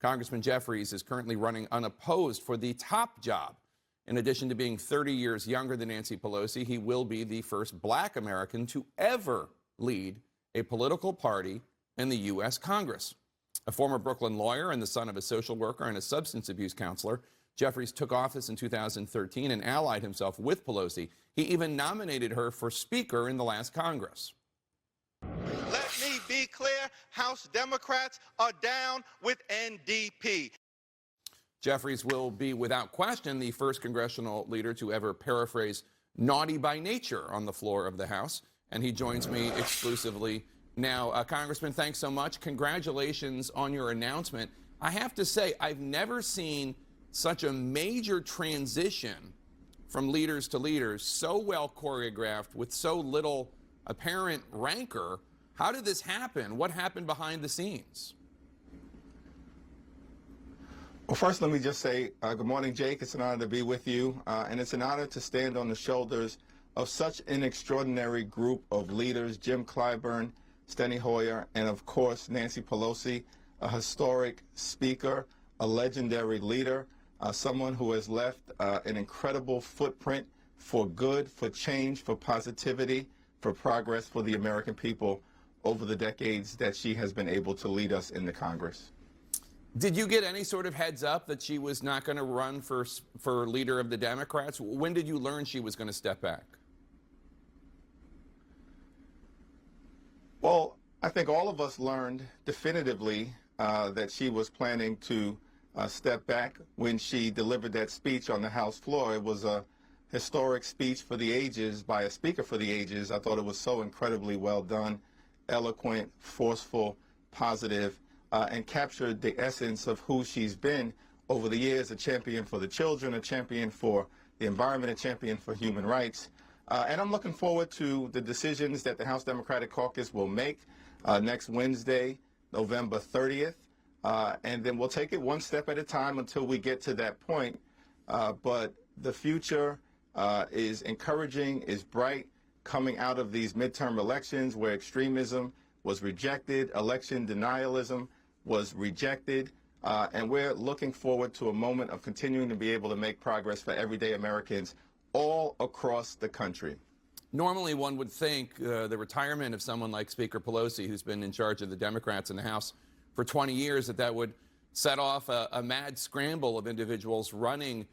Congressman Jeffries is currently running unopposed for the top job. In addition to being 30 years younger than Nancy Pelosi, he will be the first black American to ever lead a political party in the U.S. Congress. A former Brooklyn lawyer and the son of a social worker and a substance abuse counselor, Jeffries took office in 2013 and allied himself with Pelosi. He even nominated her for Speaker in the last Congress. Let me be clear, House Democrats are down with NDP. Jeffries will be, without question, the first congressional leader to ever paraphrase naughty by nature on the floor of the House, and he joins me exclusively now. Congressman, thanks so much. Congratulations on your announcement. I have to say, I've never seen such a major transition from leaders to leaders, so well choreographed with so little apparent rancor. How did this happen? What happened behind the scenes? Well, first, let me just say good morning, Jake. It's an honor to be with you, and it's an honor to stand on the shoulders of such an extraordinary group of leaders: Jim Clyburn, Steny Hoyer, and of course Nancy Pelosi, a historic speaker, a legendary leader, someone who has left an incredible footprint for good, for change, for positivity, for progress for the American people over the decades that she has been able to lead us in the Congress. Did you get any sort of heads up that she was not going to run for leader of the Democrats? When did you learn she was going to step back? Well, I think all of us learned definitively that she was planning to step back when she delivered that speech on the House floor. It was a historic speech for the ages by a speaker for the ages. I thought it was so incredibly well done, eloquent, forceful, positive, and captured the essence of who she's been over the years: a champion for the children, a champion for the environment, a champion for human rights. And I'm looking forward to the decisions that the House Democratic Caucus will make next Wednesday, November 30th. And then we'll take it one step at a time until we get to that point. But the future is encouraging, is bright, coming out of these midterm elections where extremism was rejected, election denialism was rejected, and we're looking forward to a moment of continuing to be able to make progress for everyday Americans all across the country. Normally, one would think the retirement of someone like Speaker Pelosi, who's been in charge of the Democrats in the House for 20 years, that would set off a mad scramble of individuals running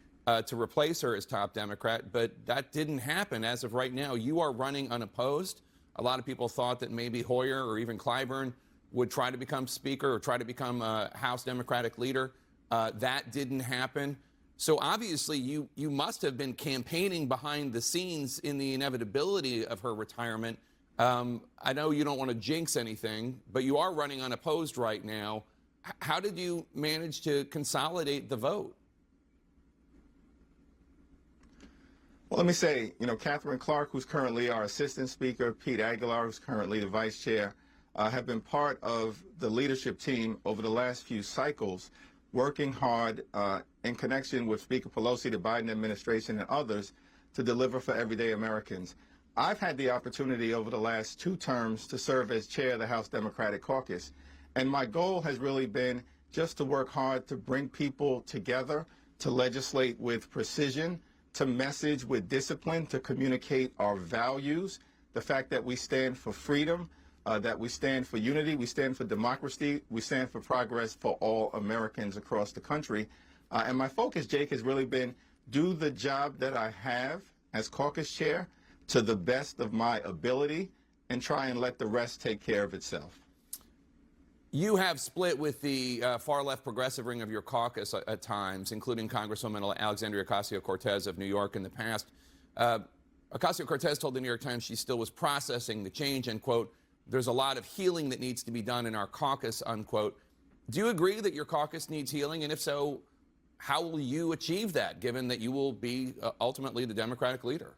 to replace her as top Democrat, but that didn't happen. As of right now, you are running unopposed. A lot of people thought that maybe Hoyer or even Clyburn would try to become Speaker or try to become a House Democratic leader. That didn't happen. So obviously you must have been campaigning behind the scenes in the inevitability of her retirement. I know you don't want to jinx anything, but you are running unopposed right now. How did you manage to consolidate the vote? Well, let me say, Catherine Clark, who's currently our Assistant Speaker, Pete Aguilar, who's currently the Vice Chair, have been part of the leadership team over the last few cycles, working hard in connection with Speaker Pelosi, the Biden administration, and others to deliver for everyday Americans. I've had the opportunity over the last 2 terms to serve as chair of the House Democratic Caucus, and my goal has really been just to work hard to bring people together, to legislate with precision, to message with discipline, to communicate our values, the fact that we stand for freedom, that we stand for unity, we stand for democracy, we stand for progress for all Americans across the country. And my focus, Jake, has really been do the job that I have as caucus chair to the best of my ability and try and let the rest take care of itself. You have split with the far-left progressive wing of your caucus at times, including Congresswoman Alexandria Ocasio-Cortez of New York in the past. Ocasio-Cortez told the New York Times she still was processing the change and, quote, "There's a lot of healing that needs to be done in our caucus," unquote. Do you agree that your caucus needs healing? And if so, how will you achieve that, given that you will be ultimately the Democratic leader?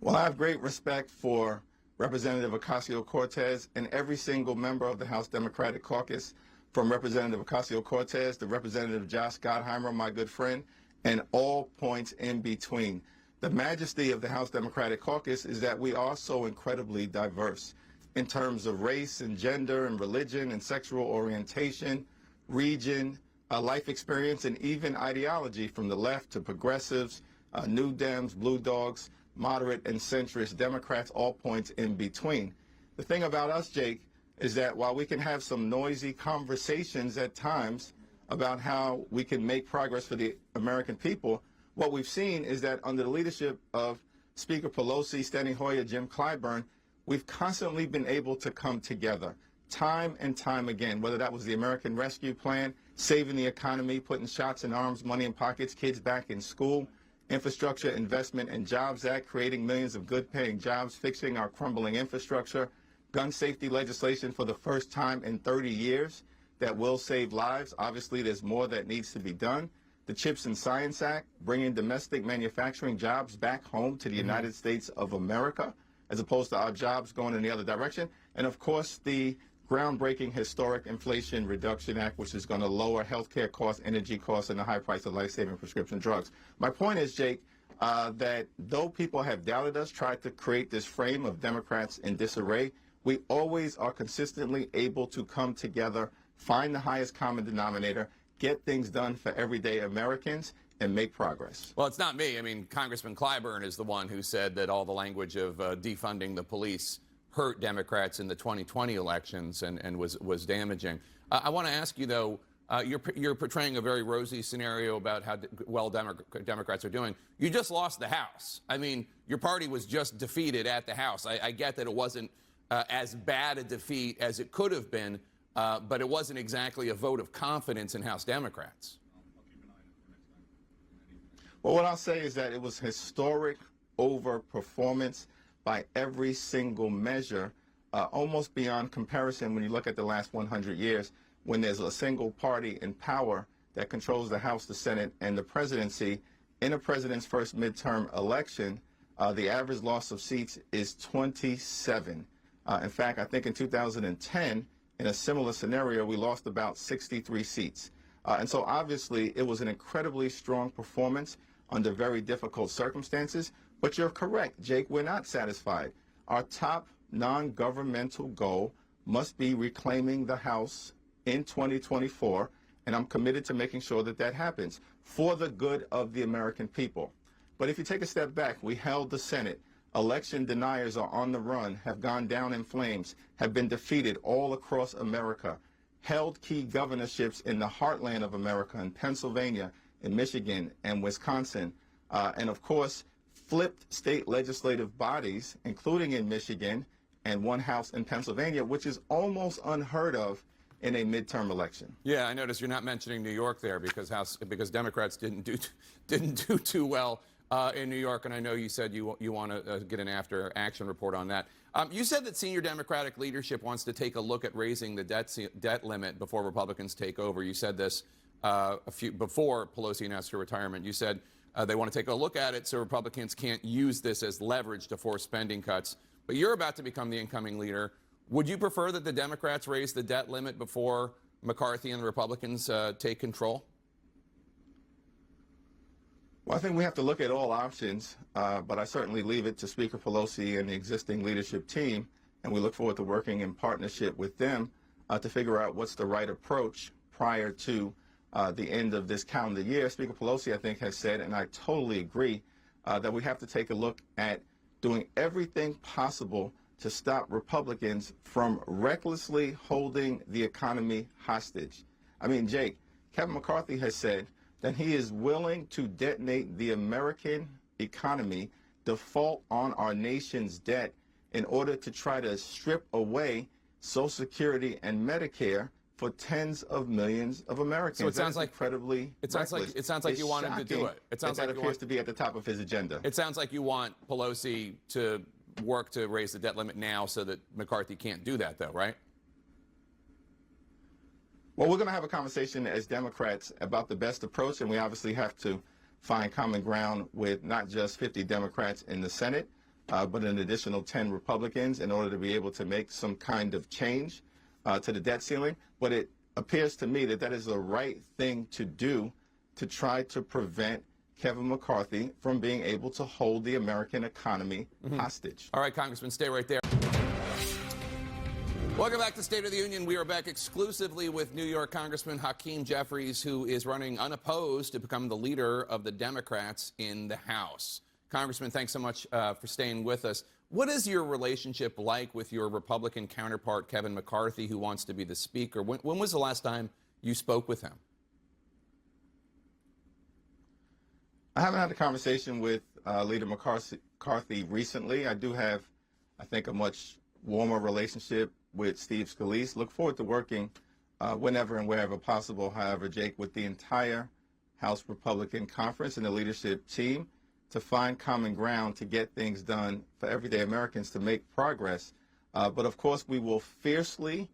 Well, I have great respect for Representative Ocasio-Cortez and every single member of the House Democratic Caucus, from Representative Ocasio-Cortez to Representative Josh Gottheimer, my good friend, and all points in between. The majesty of the House Democratic Caucus is that we are so incredibly diverse. in terms of race and gender and religion and sexual orientation, region, life experience, and even ideology, from the left to progressives, New Dems, Blue Dogs, moderate and centrist Democrats, all points in between. The thing about us, Jake, is that while we can have some noisy conversations at times about how we can make progress for the American people, what we've seen is that under the leadership of Speaker Pelosi, Steny Hoyer, Jim Clyburn, we've constantly been able to come together time and time again, whether that was the American Rescue Plan, saving the economy, putting shots in arms, money in pockets, kids back in school, Infrastructure Investment and Jobs Act, creating millions of good-paying jobs, fixing our crumbling infrastructure, gun safety legislation for the first time in 30 years that will save lives. Obviously, there's more that needs to be done. The CHIPS and Science Act, bringing domestic manufacturing jobs back home to the United States of America, as opposed to our jobs going in the other direction. And, of course, the groundbreaking historic Inflation Reduction Act, which is going to lower healthcare costs, energy costs, and the high price of life-saving prescription drugs. My point is, Jake, that though people have doubted us, tried to create this frame of Democrats in disarray, we always are consistently able to come together, find the highest common denominator, get things done for everyday Americans, and make progress. Well, it's not me. I mean, Congressman Clyburn is the one who said that all the language of defunding the police hurt Democrats in the 2020 elections and was damaging. I want to ask you, though, you're portraying a very rosy scenario about how well Democrats are doing. You just lost the House. I mean, your party was just defeated at the House. I get that it wasn't as bad a defeat as it could have been, but it wasn't exactly a vote of confidence in House Democrats. Well, what I'll say is that it was historic overperformance by every single measure, almost beyond comparison when you look at the last 100 years, when there's a single party in power that controls the House, the Senate, and the presidency. In a president's first midterm election, the average loss of seats is 27. In fact, I think in 2010, in a similar scenario, we lost about 63 seats. And so obviously it was an incredibly strong performance under very difficult circumstances. But you're correct, Jake, we're not satisfied. Our top non-governmental goal must be reclaiming the House in 2024, and I'm committed to making sure that that happens for the good of the American people. But if you take a step back, we held the Senate. Election deniers are on the run, have gone down in flames, have been defeated all across America, held key governorships in the heartland of America, in Pennsylvania, in Michigan, and Wisconsin, and of course, flipped state legislative bodies, including in Michigan, and one house in Pennsylvania, which is almost unheard of in a midterm election. Yeah, I noticed you're not mentioning New York there because Democrats didn't do too well in New York, and I know you said you want to get an after-action report on that. You said that senior Democratic leadership wants to take a look at raising the debt limit before Republicans take over. You said this before Pelosi announced her retirement. You said they want to take a look at it so Republicans can't use this as leverage to force spending cuts. But you're about to become the incoming leader. Would you prefer that the Democrats raise the debt limit before McCarthy and the Republicans take control? Well, I think we have to look at all options, but I certainly leave it to Speaker Pelosi and the existing leadership team, and we look forward to working in partnership with them to figure out what's the right approach prior to the end of this calendar year. Speaker Pelosi, I think, has said, and I totally agree, that we have to take a look at doing everything possible to stop Republicans from recklessly holding the economy hostage. I mean, Jake, Kevin McCarthy has said that he is willing to detonate the American economy, default on our nation's debt in order to try to strip away Social Security and Medicare for tens of millions of Americans. So it sounds like incredibly reckless. It sounds like you want him to do it. It sounds like that appears to be at the top of his agenda. It sounds like you want Pelosi to work to raise the debt limit now so that McCarthy can't do that, though, right? Well, we're going to have a conversation as Democrats about the best approach, and we obviously have to find common ground with not just 50 Democrats in the Senate, but an additional 10 Republicans in order to be able to make some kind of change to the debt ceiling. But it appears to me that that is the right thing to do to try to prevent Kevin McCarthy from being able to hold the American economy hostage. All right, Congressman, stay right there. Welcome back to State of the Union. We are back exclusively with New York Congressman Hakeem Jeffries, who is running unopposed to become the leader of the Democrats in the House. Congressman, thanks so much for staying with us. What is your relationship like with your Republican counterpart, Kevin McCarthy, who wants to be the Speaker? When was the last time you spoke with him? I haven't had a conversation with Leader McCarthy recently. I do have, I think, a much warmer relationship with Steve Scalise. Look forward to working whenever and wherever possible, however, Jake, with the entire House Republican Conference and the leadership team to find common ground to get things done for everyday Americans to make progress. But of course, we will fiercely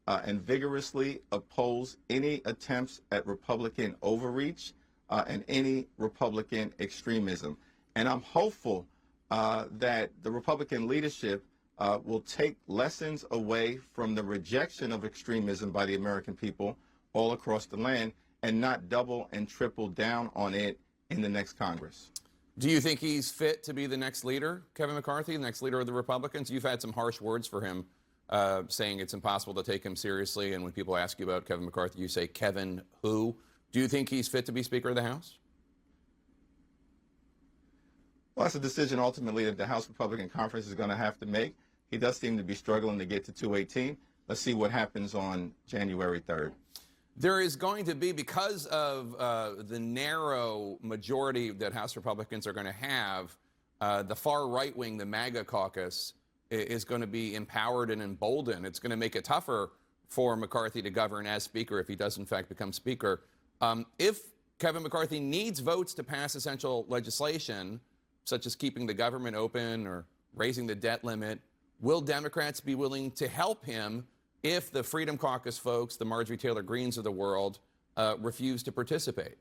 and vigorously oppose any attempts at Republican overreach and any Republican extremism. And I'm hopeful that the Republican leadership will take lessons away from the rejection of extremism by the American people all across the land and not double and triple down on it in the next Congress. Do you think he's fit to be the next leader, Kevin McCarthy, the next leader of the Republicans? You've had some harsh words for him, saying it's impossible to take him seriously. And when people ask you about Kevin McCarthy, you say, Kevin who? Do you think he's fit to be Speaker of the House? Well, that's a decision ultimately that the House Republican Conference is going to have to make. He does seem to be struggling to get to 218. Let's see what happens on January 3rd. There is going to be, because of the narrow majority that House Republicans are going to have, the far right wing, the MAGA caucus, is going to be empowered and emboldened. It's going to make it tougher for McCarthy to govern as Speaker if he does, in fact, become Speaker. If Kevin McCarthy needs votes to pass essential legislation, such as keeping the government open or raising the debt limit, will Democrats be willing to help him if the Freedom Caucus folks, the Marjorie Taylor Greenes of the world, refuse to participate?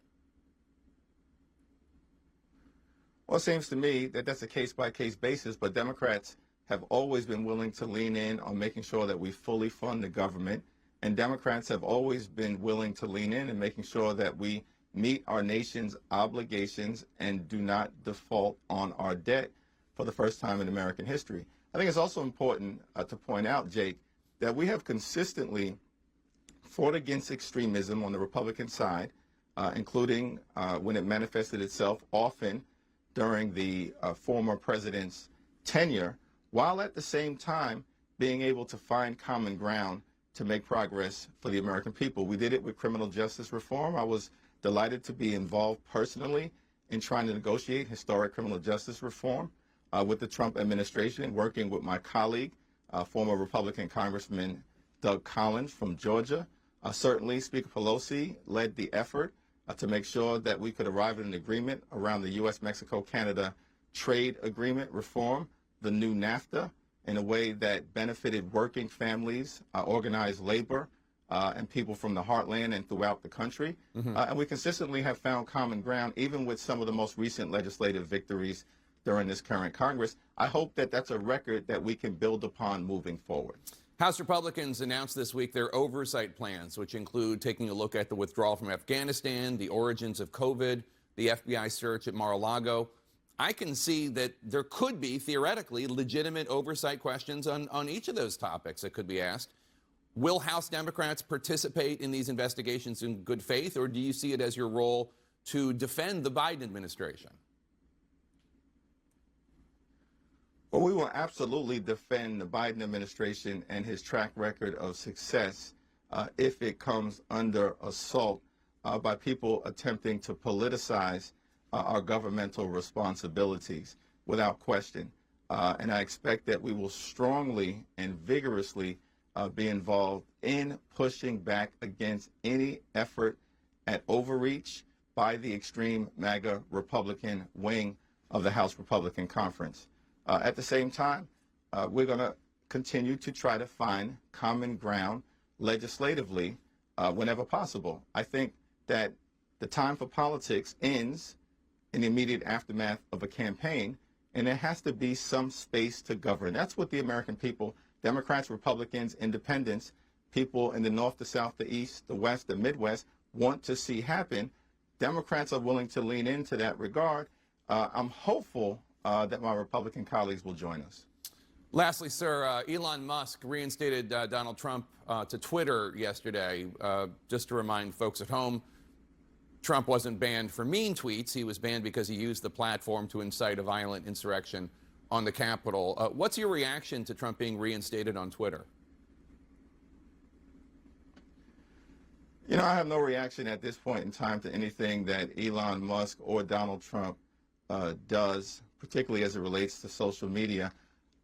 Well, it seems to me that that's a case-by-case basis, but Democrats have always been willing to lean in on making sure that we fully fund the government, and Democrats have always been willing to lean in and making sure that we meet our nation's obligations and do not default on our debt for the first time in American history. I think it's also important to point out, Jake, that we have consistently fought against extremism on the Republican side, including when it manifested itself often during the former president's tenure, while at the same time being able to find common ground to make progress for the American people. We did it with criminal justice reform. I was delighted to be involved personally in trying to negotiate historic criminal justice reform with the Trump administration, working with my colleague, former Republican Congressman Doug Collins from Georgia. Certainly, Speaker Pelosi led the effort to make sure that we could arrive at an agreement around the U.S.-Mexico-Canada trade agreement reform, the new NAFTA, in a way that benefited working families, organized labor, and people from the heartland and throughout the country. And we consistently have found common ground, even with some of the most recent legislative victories during this current Congress. I hope that that's a record that we can build upon moving forward. House Republicans announced this week their oversight plans, which include taking a look at the withdrawal from Afghanistan, the origins of COVID, the FBI search at Mar-a-Lago. I can see that there could be, theoretically, legitimate oversight questions on each of those topics that could be asked. Will House Democrats participate in these investigations in good faith, or do you see it as your role to defend the Biden administration? Well, we will absolutely defend the Biden administration and his track record of success if it comes under assault by people attempting to politicize our governmental responsibilities, without question. And I expect that we will strongly and vigorously be involved in pushing back against any effort at overreach by the extreme MAGA Republican wing of the House Republican Conference. At the same time, we're going to continue to try to find common ground legislatively whenever possible. I think that the time for politics ends in the immediate aftermath of a campaign, and there has to be some space to govern. That's what the American people, Democrats, Republicans, independents, people in the North, the South, the East, the West, the Midwest, want to see happen. Democrats are willing to lean into that regard. I'm hopeful that my Republican colleagues will join us. Lastly, sir, Elon Musk reinstated Donald Trump to Twitter yesterday. Just to remind folks at home, Trump wasn't banned for mean tweets. He was banned because he used the platform to incite a violent insurrection on the Capitol. What's your reaction to Trump being reinstated on Twitter? You know, I have no reaction at this point in time to anything that Elon Musk or Donald Trump does, particularly as it relates to social media.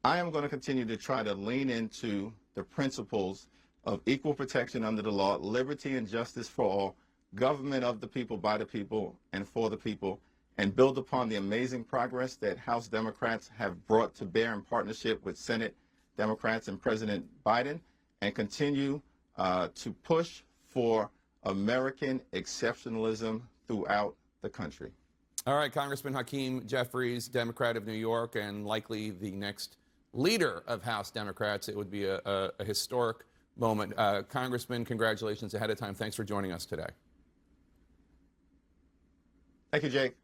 I am going to continue to try to lean into the principles of equal protection under the law, liberty and justice for all, government of the people, by the people, and for the people, and build upon the amazing progress that House Democrats have brought to bear in partnership with Senate Democrats and President Biden, and continue to push for American exceptionalism throughout the country. All right, Congressman Hakeem Jeffries, Democrat of New York, and likely the next leader of House Democrats. It would be a historic moment. Congressman, congratulations ahead of time. Thanks for joining us today. Thank you, Jake.